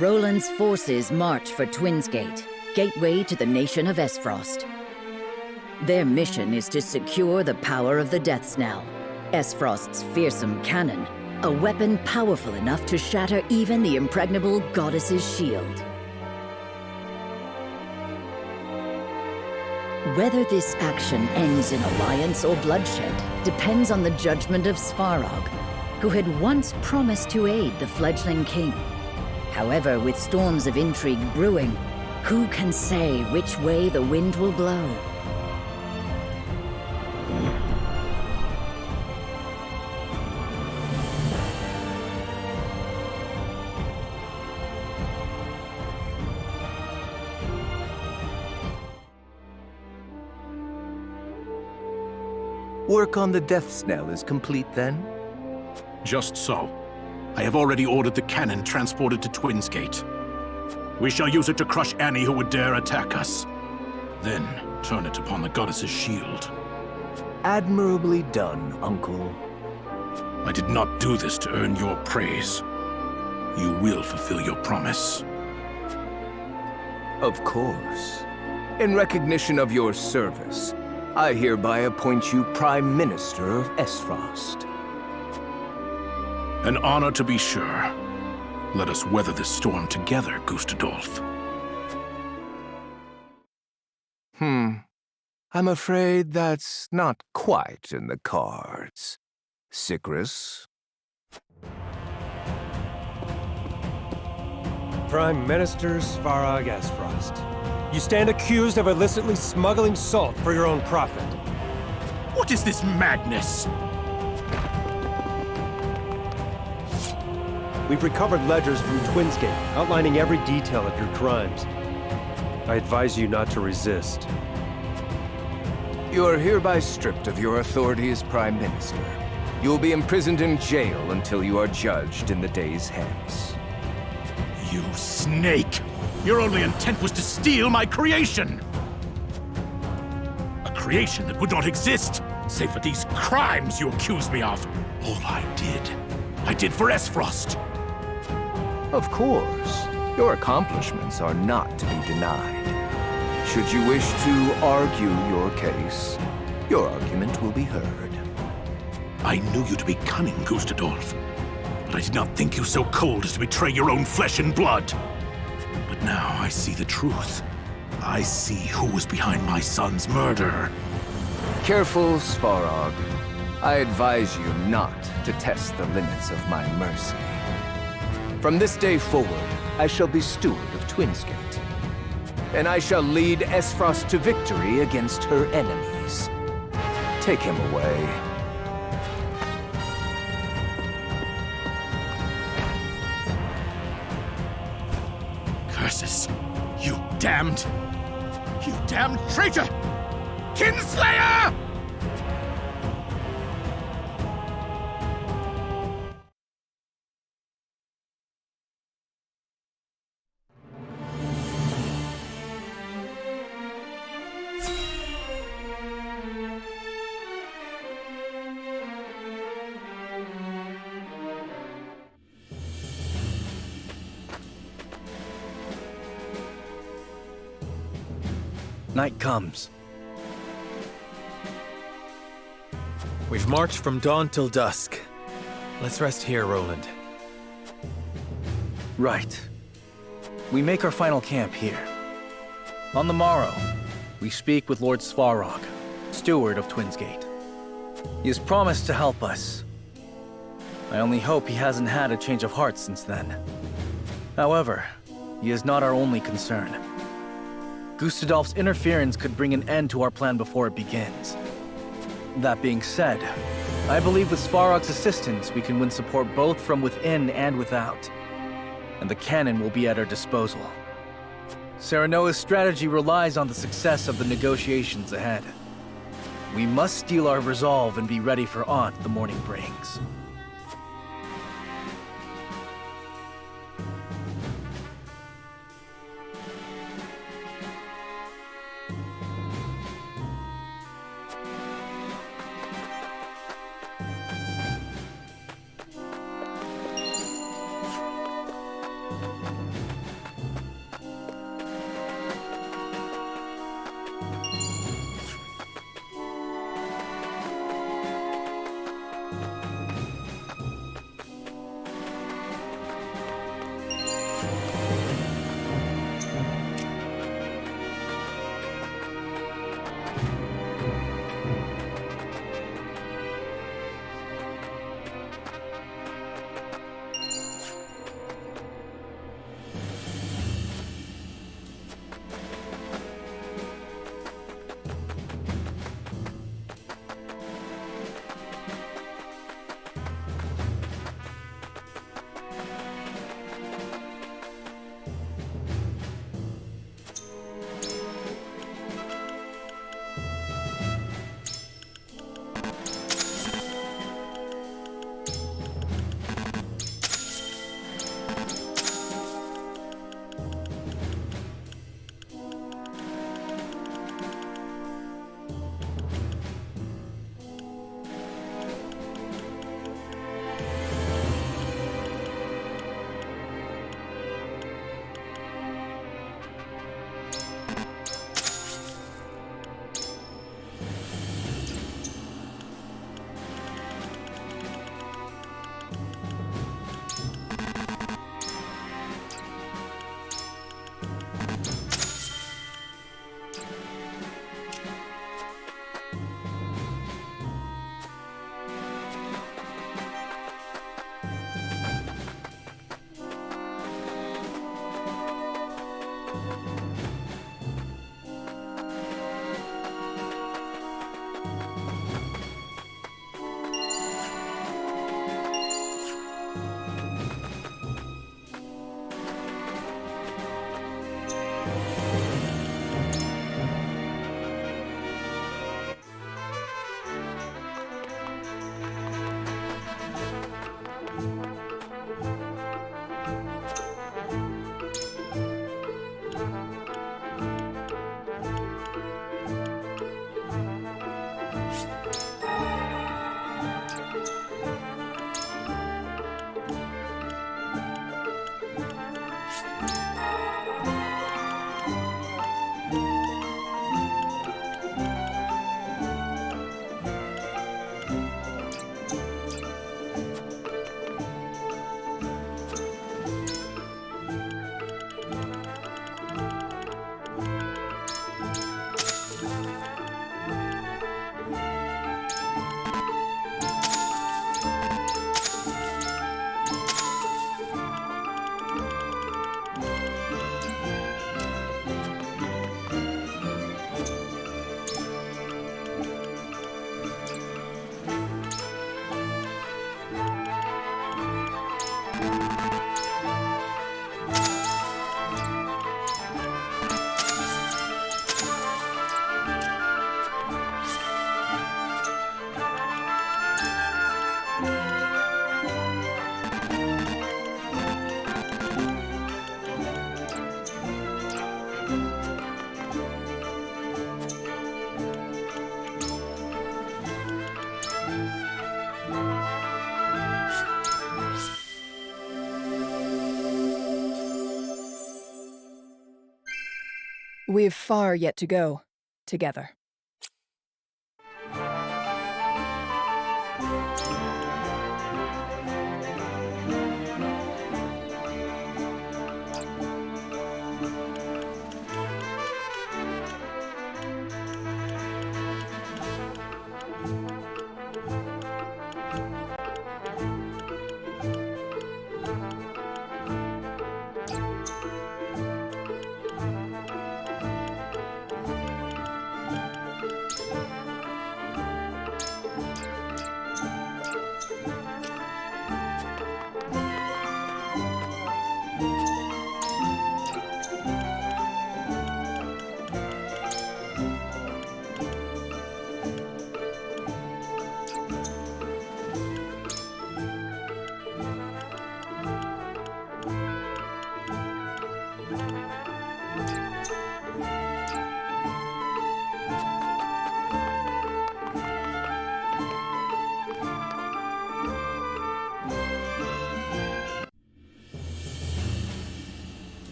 Roland's forces march for Twins Gate, gateway to the nation of Esfrost. Their mission is to secure the power of the Death Knell, Esfrost's fearsome cannon, a weapon powerful enough to shatter even the impregnable goddess's shield. Whether this action ends in alliance or bloodshed depends on the judgment of Svarog, who had once promised to aid the fledgling king. However, with storms of intrigue brewing, who can say which way the wind will blow? Work on the Death Knell is complete then? Just so. I have already ordered the cannon transported to Twins Gate. We shall use it to crush any who would dare attack us. Then turn it upon the goddess's shield. Admirably done, Uncle. I did not do this to earn your praise. You will fulfill your promise. Of course. In recognition of your service, I hereby appoint you Prime Minister of Esfrost. An honor to be sure. Let us weather this storm together, Gustadolf. I'm afraid that's not quite in the cards. Sigrus? Prime Minister Svarog Esfrost. You stand accused of illicitly smuggling salt for your own profit. What is this madness? We've recovered ledgers from Twins Gate, outlining every detail of your crimes. I advise you not to resist. You are hereby stripped of your authority as Prime Minister. You will be imprisoned in jail until you are judged in the days hence. You snake! Your only intent was to steal my creation! A creation that would not exist, save for these crimes you accuse me of. All I did for Esfrost. Of course. Your accomplishments are not to be denied. Should you wish to argue your case, your argument will be heard. I knew you to be cunning, Gustadolf, but I did not think you so cold as to betray your own flesh and blood. But now I see the truth. I see who was behind my son's murder. Careful, Svarog. I advise you not to test the limits of my mercy. From this day forward, I shall be steward of Twins Gate, and I shall lead Esfrost to victory against her enemies. Take him away. Curses! You damned traitor! Kinslayer! Night comes. We've marched from dawn till dusk. Let's rest here, Roland. Right. We make our final camp here. On the morrow, we speak with Lord Svarog, steward of Twins Gate. He has promised to help us. I only hope he hasn't had a change of heart since then. However, he is not our only concern. Gustadolf's interference could bring an end to our plan before it begins. That being said, I believe with Svarog's assistance we can win support both from within and without. And the cannon will be at our disposal. Serenoa's strategy relies on the success of the negotiations ahead. We must steel our resolve and be ready for aught the morning brings. We've far yet to go, together.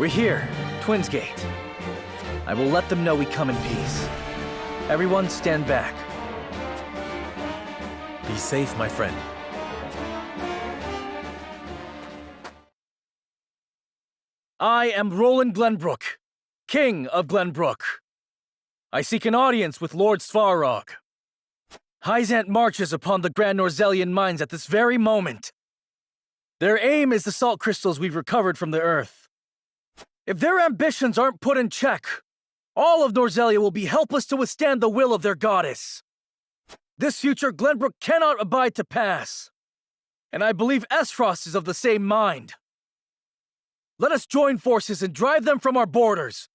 We're here, Twins Gate. I will let them know we come in peace. Everyone stand back. Be safe, my friend. I am Roland Glenbrook, King of Glenbrook. I seek an audience with Lord Svarog. Hyzant marches upon the Grand Norzelian mines at this very moment. Their aim is the salt crystals we've recovered from the Earth. If their ambitions aren't put in check, all of Norzelia will be helpless to withstand the will of their goddess. This future Glenbrook cannot abide to pass. And I believe Esfrost is of the same mind. Let us join forces and drive them from our borders.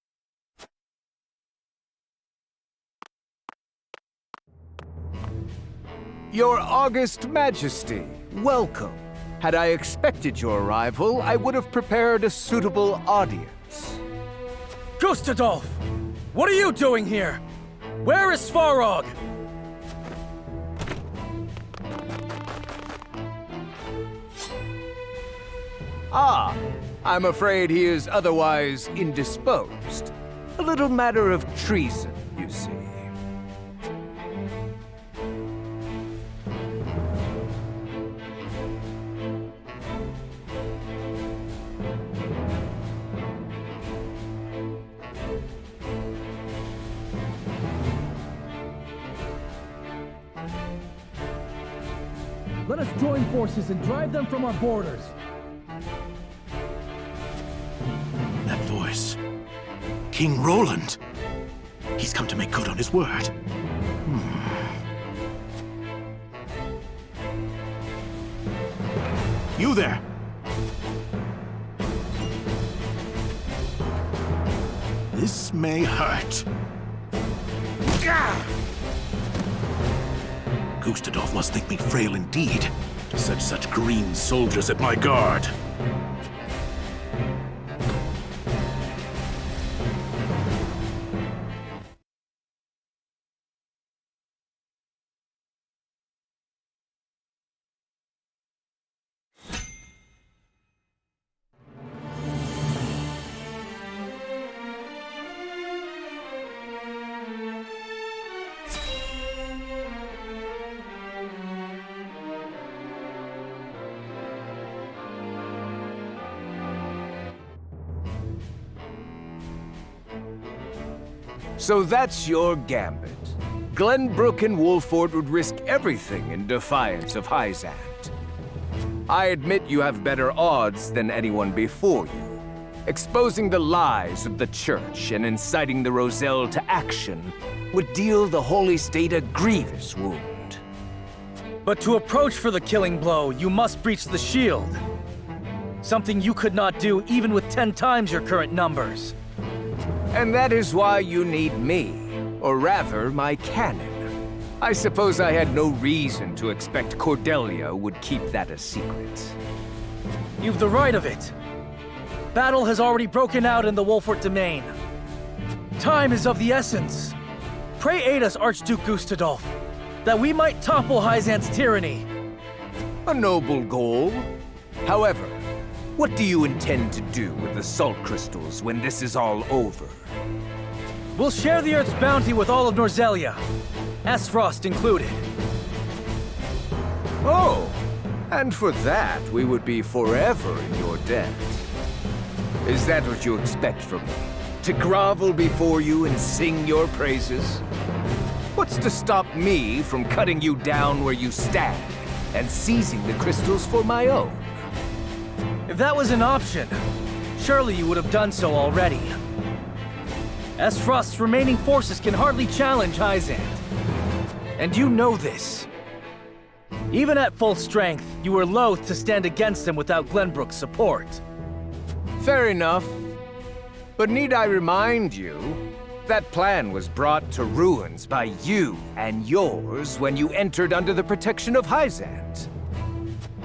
Your August Majesty, welcome. Had I expected your arrival, I would have prepared a suitable audience. Gustadolf! What are you doing here? Where is Svarog? Ah, I'm afraid he is otherwise indisposed. A little matter of treason, you see. Let us join forces and drive them from our borders. That voice. King Roland. He's come to make good on his word. You there! This may hurt. Gustadolf must think me frail indeed, to set such green soldiers at my guard. So that's your gambit. Glenbrook and Wolford would risk everything in defiance of Hyzant. I admit you have better odds than anyone before you. Exposing the lies of the Church and inciting the Roselle to action would deal the Holy State a grievous wound. But to approach for the killing blow, you must breach the shield. Something you could not do even with 10 times your current numbers. And that is why you need me, or rather, my cannon. I suppose I had no reason to expect Cordelia would keep that a secret. You've the right of it. Battle has already broken out in the Wolford domain. Time is of the essence. Pray aid us, Archduke Gustadolf, that we might topple Hyzant's tyranny. A noble goal. However, what do you intend to do with the salt crystals when this is all over? We'll share the Earth's bounty with all of Norzelia, Esfrost included. Oh, and for that, we would be forever in your debt. Is that what you expect from me? To grovel before you and sing your praises? What's to stop me from cutting you down where you stand and seizing the crystals for my own? If that was an option, surely you would have done so already. Esfrost's remaining forces can hardly challenge Hyzant. And you know this. Even at full strength, you were loath to stand against them without Glenbrook's support. Fair enough. But need I remind you, that plan was brought to ruins by you and yours when you entered under the protection of Hyzant.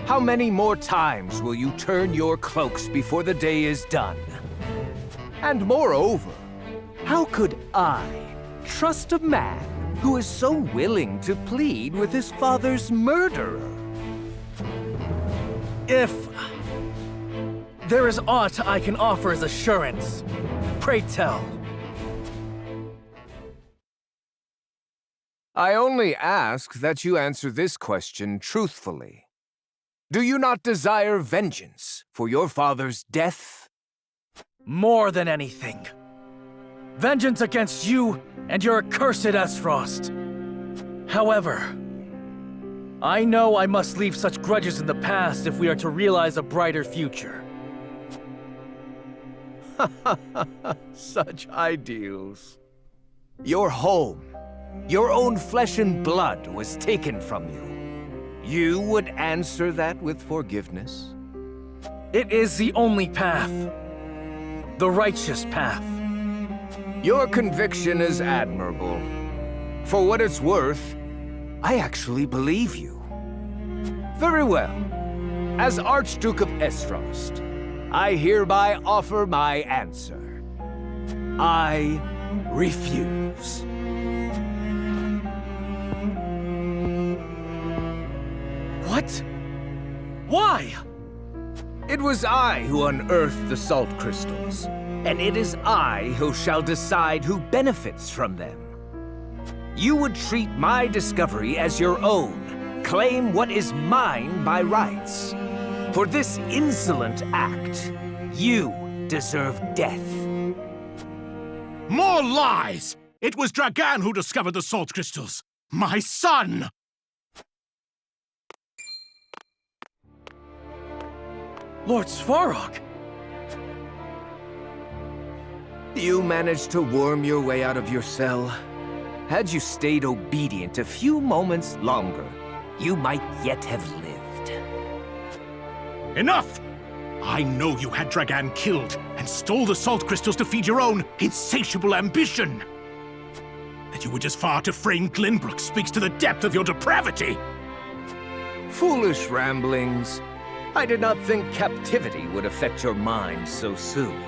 How many more times will you turn your cloaks before the day is done? And moreover, how could I trust a man who is so willing to plead with his father's murderer? If there is aught I can offer as assurance. Pray tell. I only ask that you answer this question truthfully. Do you not desire vengeance for your father's death? More than anything. Vengeance against you and your accursed Esfrost. However, I know I must leave such grudges in the past if we are to realize a brighter future. Such ideals. Your home, your own flesh and blood was taken from you. You would answer that with forgiveness? It is the only path. The righteous path. Your conviction is admirable. For what it's worth, I actually believe you. Very well. As Archduke of Esfrost, I hereby offer my answer. I refuse. What? Why? It was I who unearthed the salt crystals, and it is I who shall decide who benefits from them. You would treat my discovery as your own, claim what is mine by rights. For this insolent act, you deserve death. More lies! It was Dragan who discovered the salt crystals. My son! Lord Svarog! You managed to worm your way out of your cell. Had you stayed obedient a few moments longer, you might yet have lived. Enough! I know you had Dragan killed and stole the salt crystals to feed your own insatiable ambition. That you were just far to frame Glenbrook speaks to the depth of your depravity. Foolish ramblings. I did not think captivity would affect your mind so soon.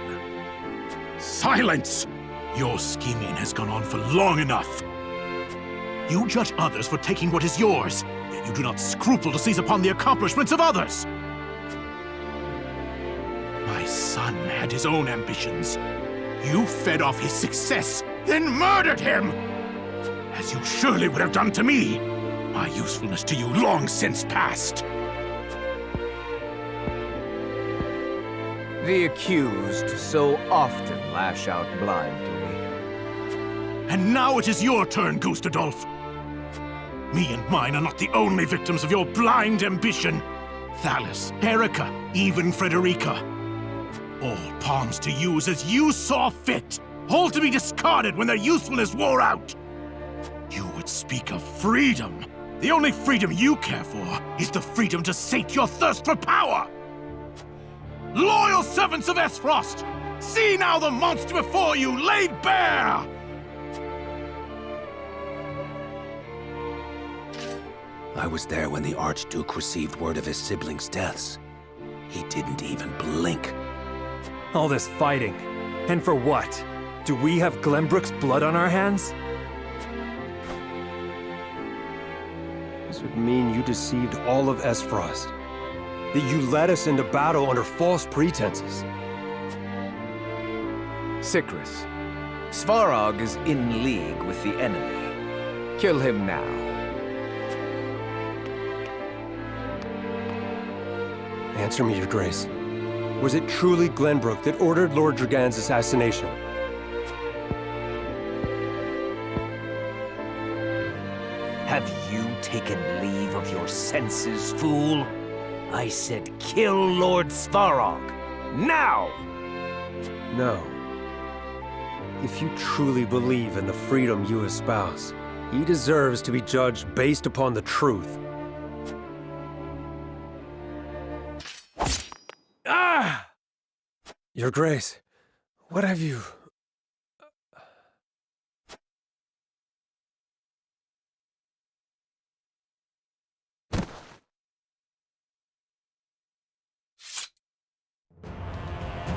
Silence! Your scheming has gone on for long enough. You judge others for taking what is yours, yet you do not scruple to seize upon the accomplishments of others. My son had his own ambitions. You fed off his success, then murdered him! As you surely would have done to me. My usefulness to you long since past. The accused so often lash out blindly. And now it is your turn, Gustadolf. Me and mine are not the only victims of your blind ambition. Thalis, Erica, even Frederica. All pawns to use as you saw fit. All to be discarded when their usefulness wore out. You would speak of freedom. The only freedom you care for is the freedom to sate your thirst for power. Loyal servants of Esfrost! See now the monster before you laid bare! I was there when the Archduke received word of his siblings' deaths. He didn't even blink. All this fighting. And for what? Do we have Glenbrook's blood on our hands? This would mean you deceived all of Esfrost. That you led us into battle under false pretenses. Sikris, Svarog is in league with the enemy. Kill him now. Answer me, Your Grace. Was it truly Glenbrook that ordered Lord Dragan's assassination? Have you taken leave of your senses, fool? I said kill Lord Svarog. Now! No. If you truly believe in the freedom you espouse, he deserves to be judged based upon the truth. Ah! Your Grace, what have you...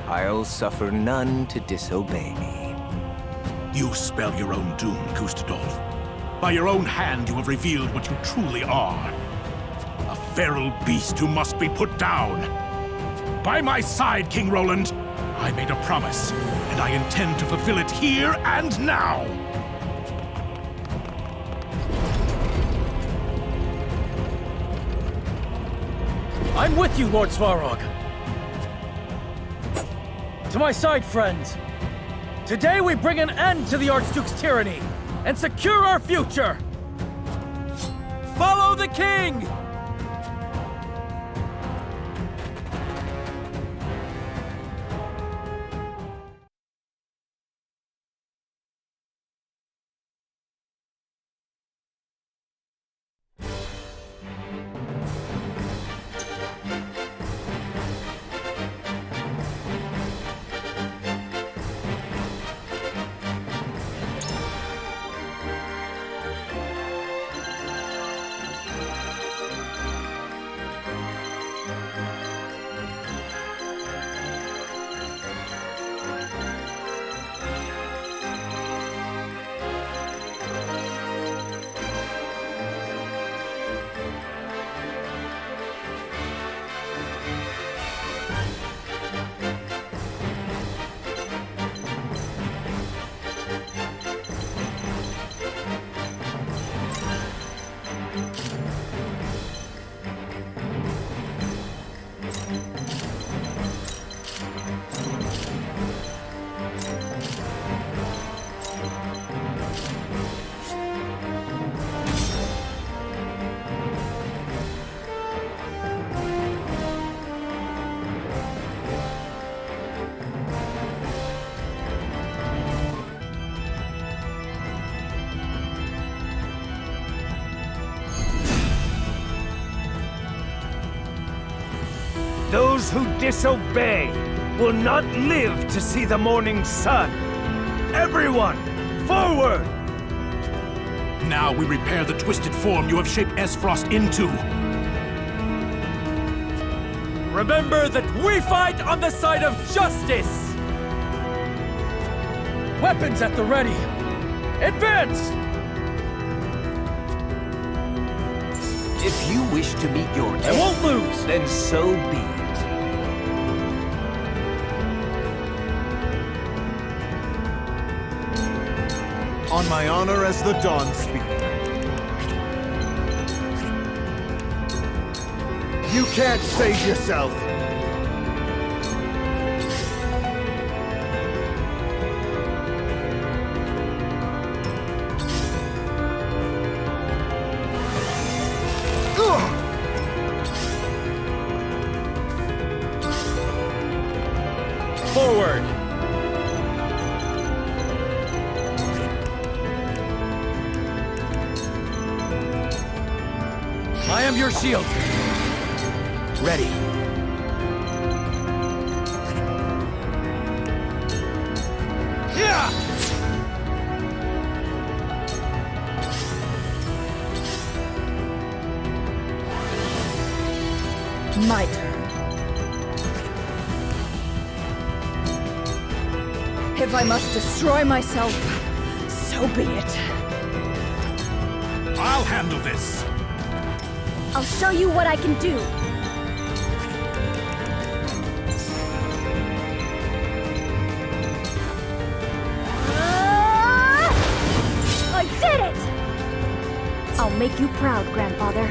I'll suffer none to disobey me. You spell your own doom, Gustadolf. By your own hand you have revealed what you truly are. A feral beast who must be put down. By my side, King Roland. I made a promise, and I intend to fulfill it here and now. I'm with you, Lord Svarog. To my side, friends. Today we bring an end to the Archduke's tyranny and secure our future. Follow the king! Those who disobey will not live to see the morning sun. Everyone, forward! Now we repair the twisted form you have shaped Esfrost into. Remember that we fight on the side of justice! Weapons at the ready! Advance! If you wish to meet your end, I won't lose! then so be it. On my honor as the Dawn Speed. You can't save yourself! Forward! I am your shield. Ready. Yeah! My turn. If I must destroy myself, so be it. I'll handle this. I'll show you what I can do. I did it! I'll make you proud, Grandfather.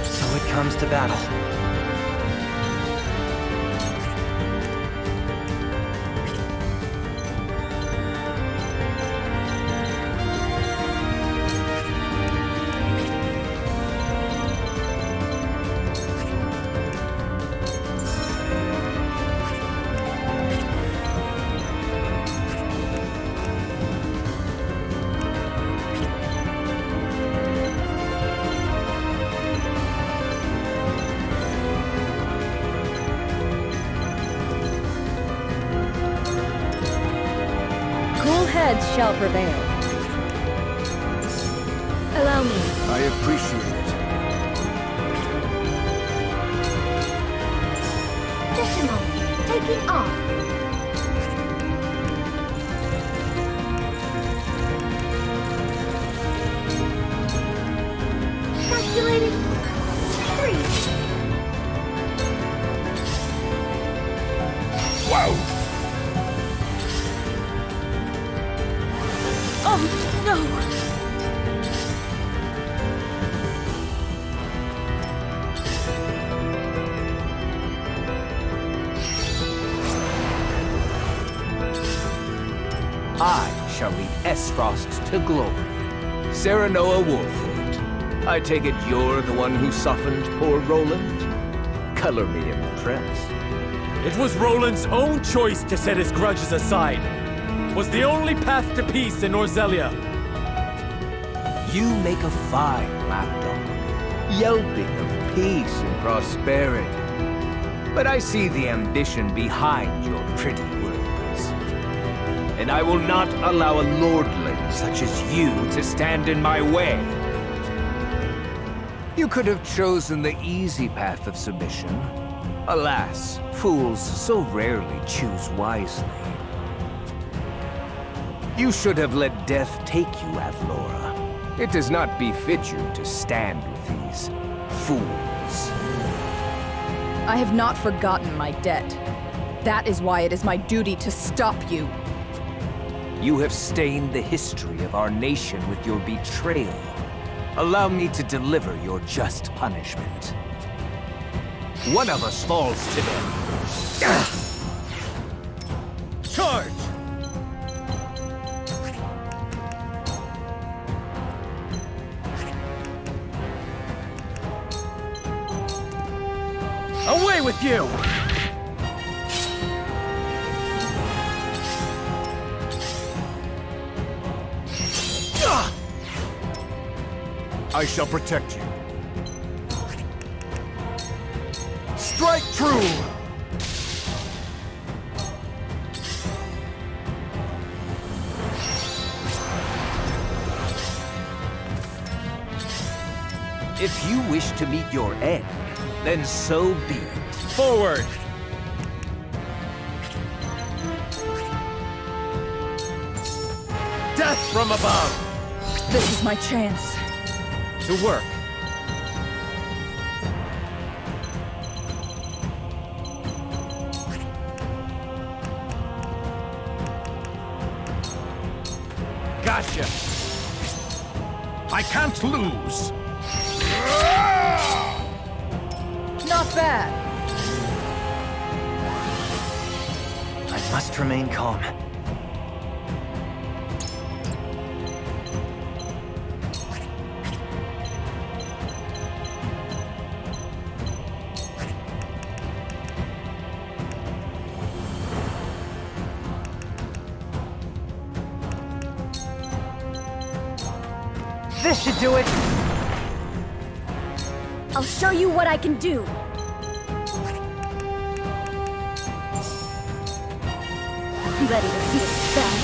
So it comes to battle. Heads shall prevail. Allow me. I appreciate it. Just a moment. Taking off. Calculated. 3. No! I shall lead Esfrost to glory. Serenoa Wolfwood, I take it you're the one who softened poor Roland? Color me impressed. It was Roland's own choice to set his grudges aside. Was the only path to peace in Norzelia. You make a fine lapdog, yelping of peace and prosperity. But I see the ambition behind your pretty words. And I will not allow a lordling such as you to stand in my way. You could have chosen the easy path of submission. Alas, fools so rarely choose wisely. You should have let death take you, Avlora. It does not befit you to stand with these fools. I have not forgotten my debt. That is why it is my duty to stop you. You have stained the history of our nation with your betrayal. Allow me to deliver your just punishment. One of us falls to them. Charge! Away with you! I shall protect you. Strike true! If you wish to meet your end, then so be it. Forward! Death from above! This is my chance. To work. Gotcha! I can't lose! Not bad. I must remain calm. This should do it! I'll show you what I can do! Ready to see a spell?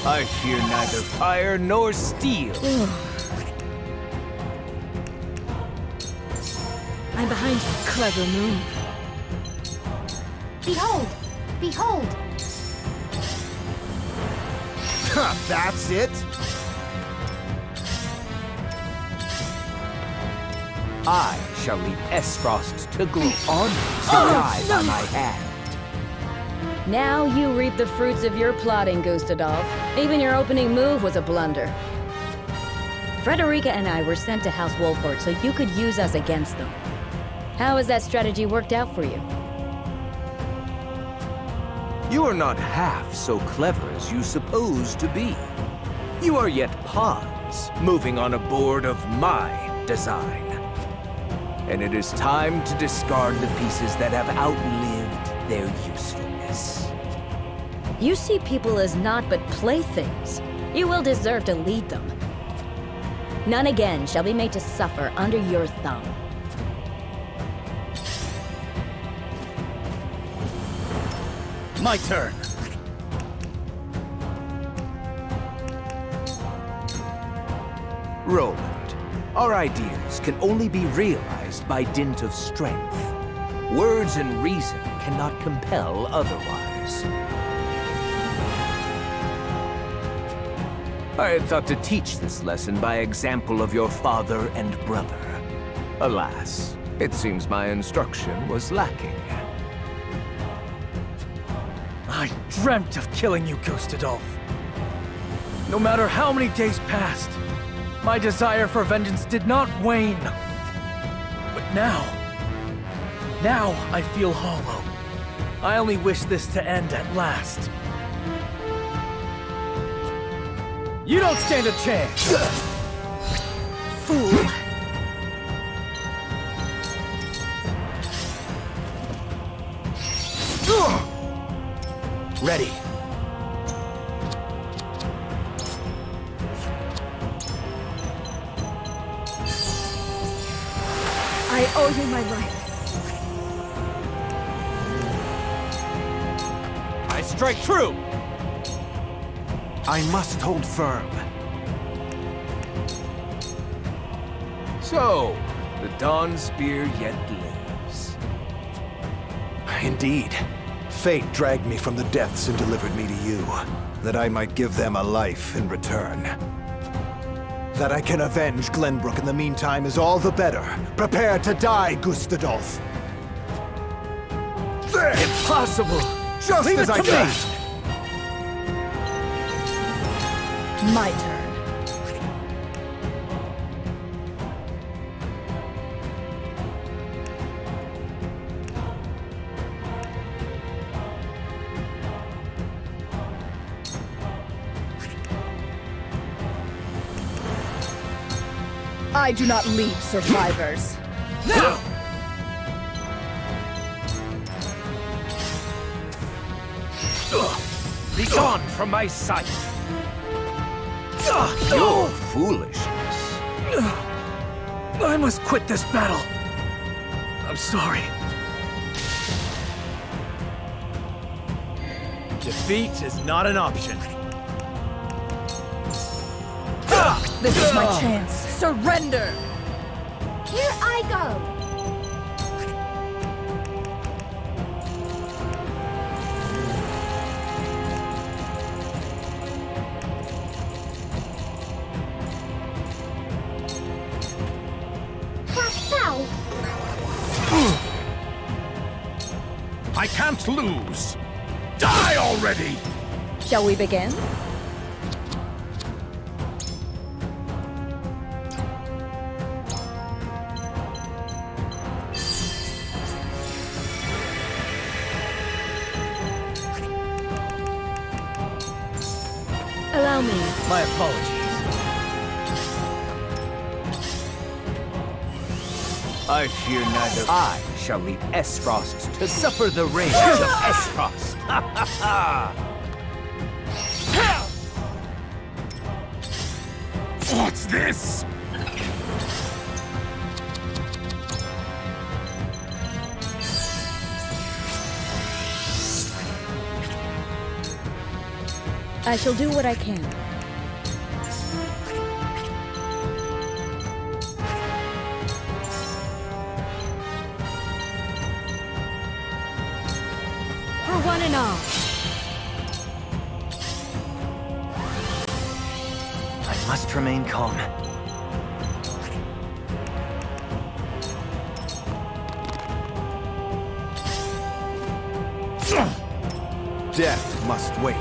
I fear neither fire nor steel. I'm behind you, clever moon. Behold! Behold! That's it? I shall lead Esfrost to glory. On to die by my hand. Now you reap the fruits of your plotting, Gustadolf. Even your opening move was a blunder. Frederica and I were sent to House Wolford so you could use us against them. How has that strategy worked out for you? You are not half so clever as you suppose to be. You are yet pawns, moving on a board of my design. And it is time to discard the pieces that have outlived their usefulness. You see people as naught but playthings. You will deserve to lead them. None again shall be made to suffer under your thumb. My turn. Roland, our ideas can only be realized by dint of strength. Words and reason cannot compel otherwise. I had thought to teach this lesson by example of your father and brother. Alas, it seems my instruction was lacking. I dreamt of killing you, Gustadolf. No matter how many days passed, my desire for vengeance did not wane. But now I feel hollow. I only wish this to end at last. You don't stand a chance! Fool. Ready. I owe you my life. I strike true! I must hold firm. So, the Dawn Spear yet lives. Indeed. Fate dragged me from the depths and delivered me to you, that I might give them a life in return. That I can avenge Glenbrook in the meantime is all the better. Prepare to die, Gustadolf. Impossible! Just Leave as it I to planned. My turn. I do not leave survivors. No! Be gone from my sight! Your foolishness. I must quit this battle. I'm sorry. Defeat is not an option. This is my chance. Surrender! Here I go! I can't lose! Die already! Shall we begin? Allow me. My apologies. I fear neither I shall leave Esfrost to suffer the rage of Esfrost. What's this? I shall do what I can. For one and all. I must remain calm. Death must wait.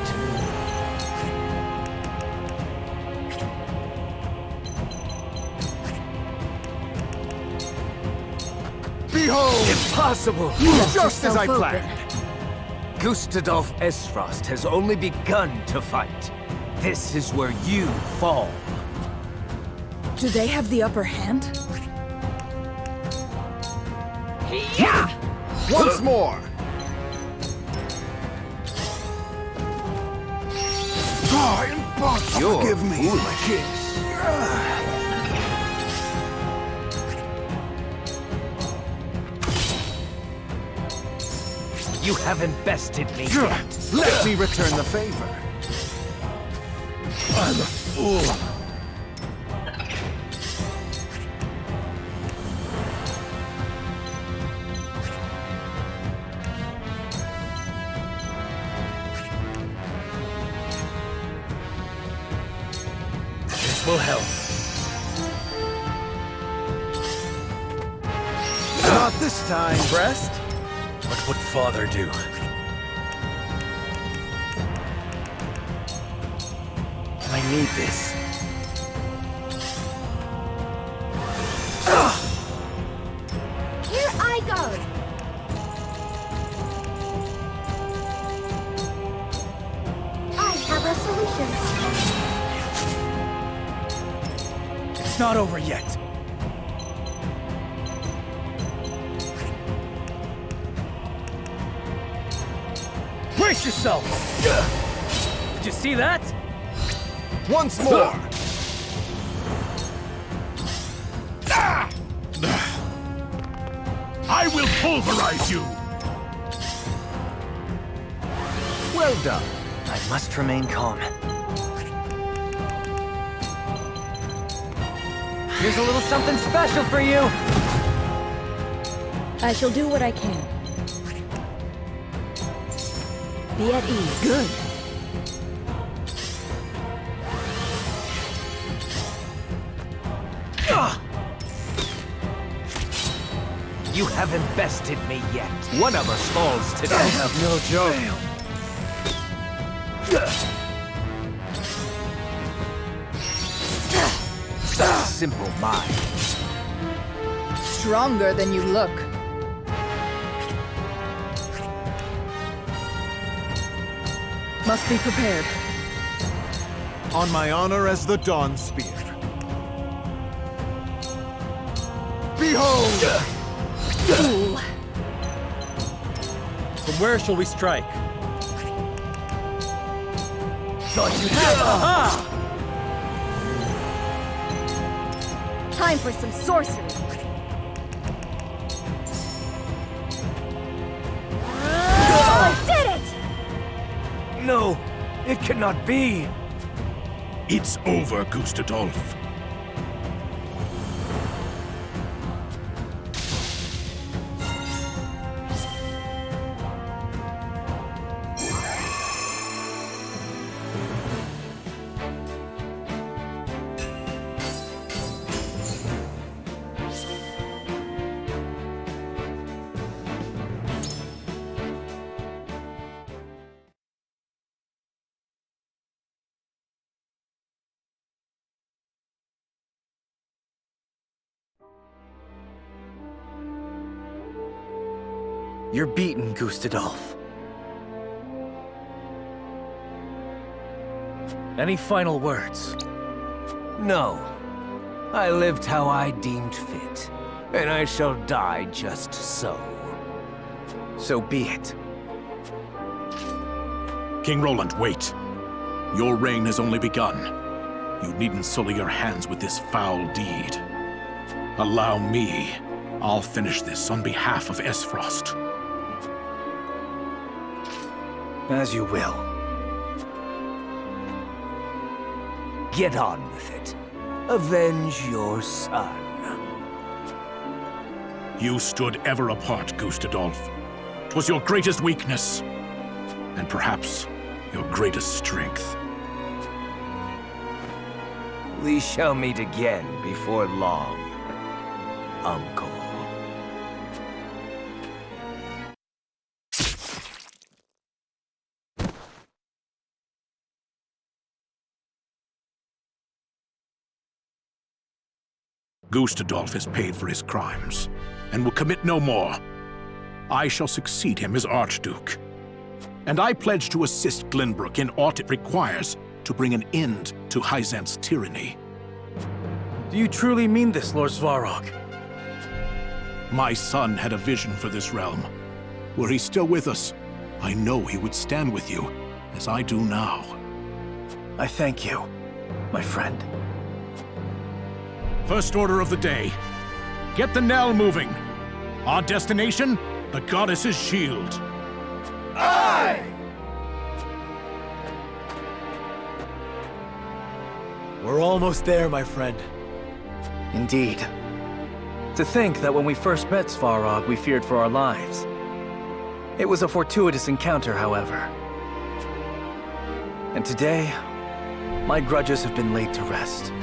Behold! Impossible! Just as I planned! Gustadolf Esfrost has only begun to fight. This is where you fall. Do they have the upper hand? Yeah! Once more! Impossible! Forgive me, my kids. You haven't bested me yet. Let me return the favor. I'm a fool. This will help. Not this time. Impressed? What would Father do? I need this. Here I go! I have a solution. It's not over yet. Brace yourself! Did you see that? Once more! I will pulverize you! Well done. I must remain calm. Here's a little something special for you. I shall do what I can. Be at ease. Good. You haven't bested me yet. One of us falls today. I have no joke. Such simple mind. Stronger than you look. Must be prepared. On my honor as the Dawn Spear. Behold! Fool. From where shall we strike? Thought you had Time for some sorcery. I did it! No, it cannot be. It's over, Gustadolf. You're beaten, Gustadolf. Any final words? No. I lived how I deemed fit, and I shall die just so. So be it. King Roland, wait. Your reign has only begun. You needn't sully your hands with this foul deed. Allow me. I'll finish this on behalf of Esfrost. As you will. Get on with it. Avenge your son. You stood ever apart, Gustadolf. 'Twas your greatest weakness, and perhaps your greatest strength. We shall meet again before long, Uncle. Gustadolf has paid for his crimes, and will commit no more. I shall succeed him as Archduke. And I pledge to assist Glenbrook in aught it requires to bring an end to Hyzant's tyranny. Do you truly mean this, Lord Svarog? My son had a vision for this realm. Were he still with us, I know he would stand with you, as I do now. I thank you, my friend. First order of the day. Get the knell moving. Our destination, the goddess's shield. Aye! We're almost there, my friend. Indeed. To think that when we first met Svarog, we feared for our lives. It was a fortuitous encounter, however. And today, my grudges have been laid to rest.